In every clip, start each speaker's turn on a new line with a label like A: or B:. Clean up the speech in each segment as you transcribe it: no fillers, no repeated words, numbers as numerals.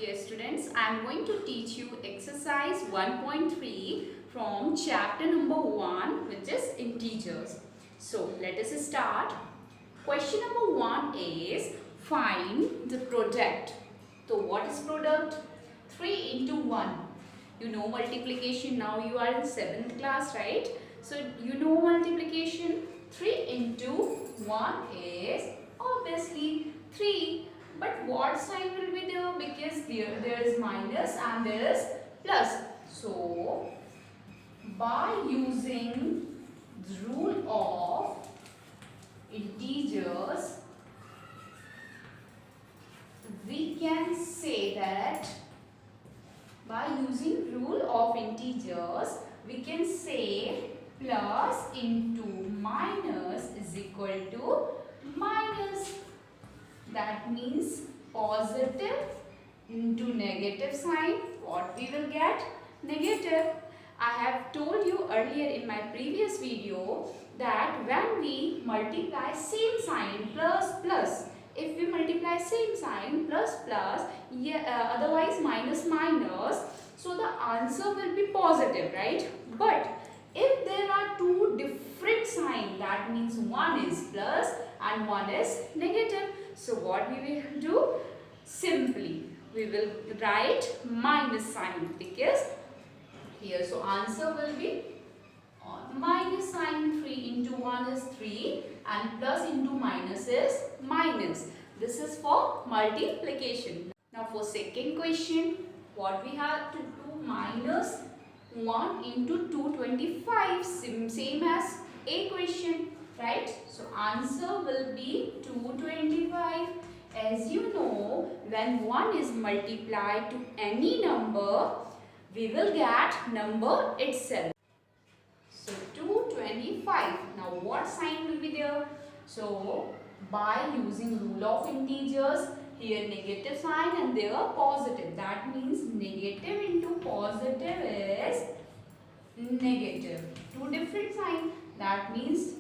A: Dear students, I am going to teach you exercise 1.3 from chapter number 1, which is integers. So let us start. Question number 1 is find the product. So what is product? 3 into 1. You know multiplication. Now you are in 7th class, right? So you know multiplication. 3 into 1 is obviously 3. But what sign will be there? Because there is minus and there is plus. So by using the rule of integers, we can say that by using rule of integers, we can say plus into minus is equal to minus. That means positive into negative sign. What we will get? Negative. I have told you earlier in my previous video that when we multiply same sign plus, if we multiply same sign plus, otherwise minus, so the answer will be positive, right? But if there are two different signs, that means one is plus and one is negative. So what we will do? Simply we will write minus sign because here, so answer will be minus sign. 3 into 1 is 3 and plus into minus is minus. This is for multiplication. Now for second question, what we have to do? Minus 1 into 225, same as a question, right? So answer will be 225. As you know, when 1 is multiplied to any number, we will get number itself. So 225. Now what sign will be there? So by using rule of integers, here negative sign and there positive. That means negative into positive is negative. Two different signs. That means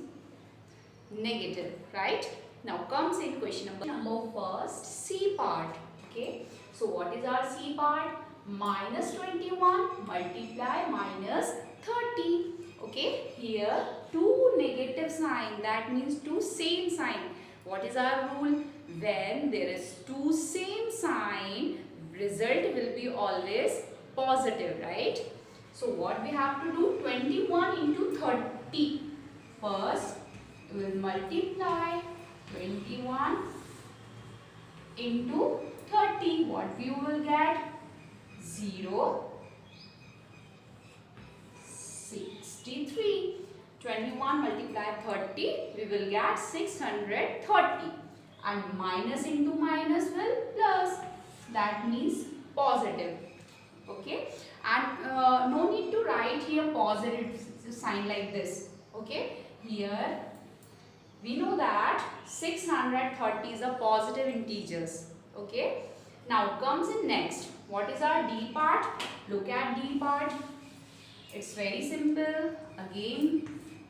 A: negative, right? Now comes in question number first, C part. Okay. So what is our C part? Minus 21 multiply minus 30. Okay. Here two negative sign. That means two same sign. What is our rule? When there is two same sign, result will be always positive, right? So what we have to do? 21 into 30. First, we will multiply 21 into 30. What we will get? 0, 63. 21 multiply 30, we will get 630. And minus into minus will plus. That means positive. Okay. And no need to write here positive sign like this. Okay. Here we know that 630 is a positive integers. Okay. Now comes in next. What is our D part? Look at D part. It's very simple. Again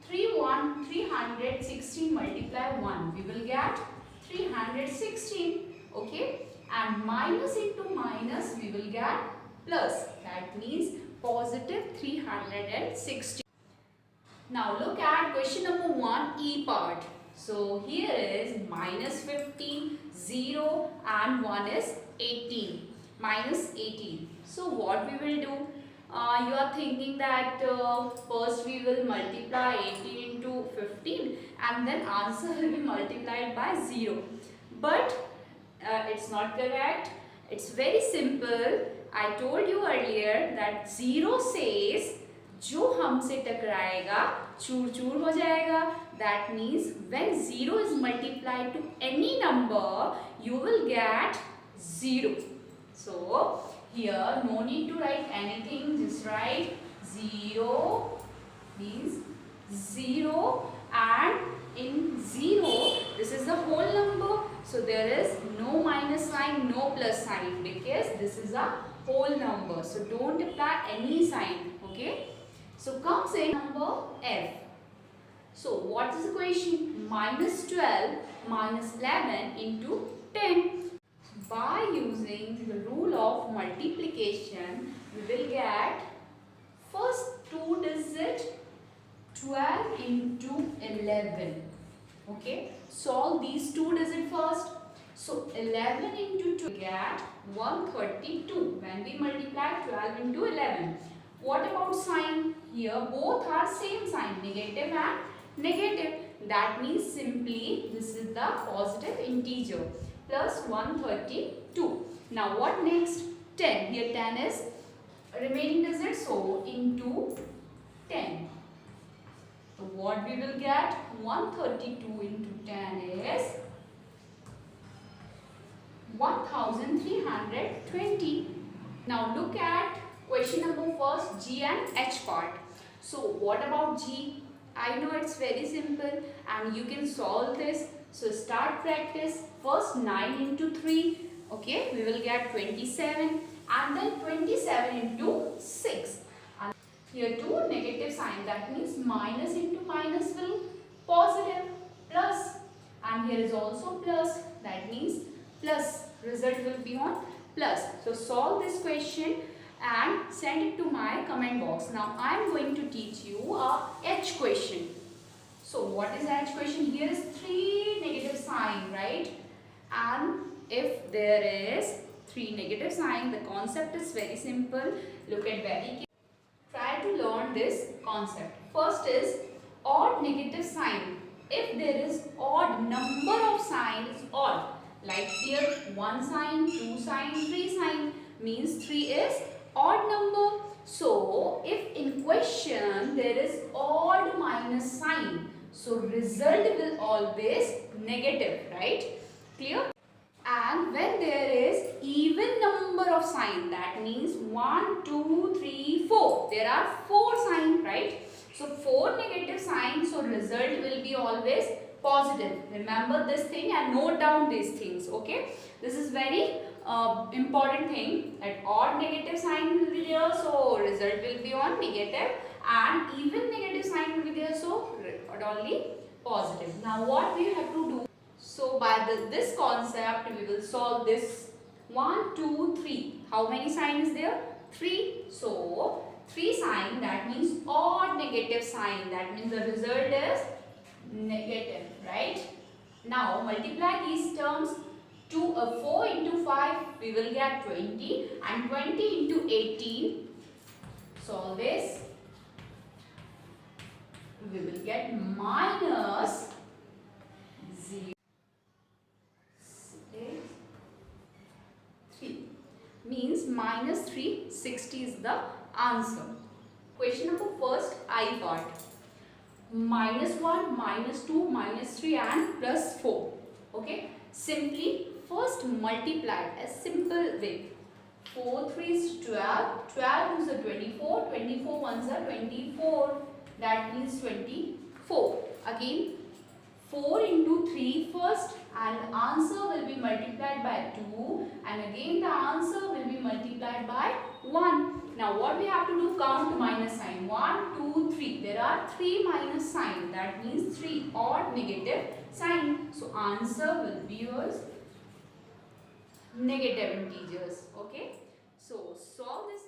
A: 316 multiply 1. We will get 316. Okay. And minus into minus we will get plus. That means positive 360. Now look at question number 1, E part. So here is minus 15, 0 and 1 is 18. Minus 18. So what we will do? You are thinking that first we will multiply 18 into 15 and then answer will be multiplied by 0. But it's not correct. It's very simple. I told you earlier that 0 says जो हमसे टकराएगा चूर चूर हो जाएगा. That means when 0 is multiplied to any number, you will get 0. So here no need to write anything, just write 0 means 0, and in 0 this is the whole number, so there is no minus sign, no plus sign because this is a whole number, so don't apply any sign. Okay. So comes in number F. So what is the question? Minus 12 minus 11 into 10. By using the rule of multiplication, we will get first two digit 12 into 11. Okay, solve these two digit first. So 11 into 2 get 132 when we multiply 12 into 11. What about sign? Here both are same sign, negative and negative. That means simply this is the positive integer plus 132. Now what next? 10. Here 10 is remaining digit, so into 10. So what we will get? 132 into 10 is 1320. Now look at question number first, G and H part. So what about G? I know it's very simple and you can solve this. So start practice. First 9 into 3. Okay, we will get 27 and then 27 into 6. And here two negative sign, that means minus into minus will positive, plus, and here is also plus, that means plus, result will be on plus. So solve this question and send it to my comment box. Now I am going to teach you a H question. So what is H question? Here is 3 negative sign, right? And if there is 3 negative sign, the concept is very simple. Look at very carefully. Try to learn this concept. First is odd negative sign. If there is odd number of signs, odd, like here 1 sign, 2 sign, 3 sign, means 3 is odd number. So if in question there is odd minus sign, so result will always negative, right? Clear? And when there is even number of sign, that means 1, 2, 3, 4. There are 4 signs, right? So 4 negative signs, so result will be always positive. Remember this thing and note down these things, okay? This is very important thing, that odd negative sign will be there, so result will be on negative, and even negative sign will be there, so only positive. Now what we have to do? So by this concept we will solve this 1, 2, 3. How many signs is there? 3. So 3 sign, that means odd negative sign, that means the result is negative, right? Now multiply these terms. 4 into 5 we will get 20 and 20 into 18. Solve this. We will get minus 0. 3 means minus 360 is the answer. Question number first, I part. Minus 1, minus 2, minus 3 and plus 4. Okay. Simply first multiply a simple way. 4 3 is 12. 12 is a 24. 24 ones are 24. That means 24. Again 4 into 3 first, and the answer will be multiplied by 2, and again the answer will be multiplied by 1. Now what we have to do? Count minus sign. 1, 2, 3. There are 3 minus sign. That means 3 odd negative sign. So answer will be yours negative integers. Okay. So solve this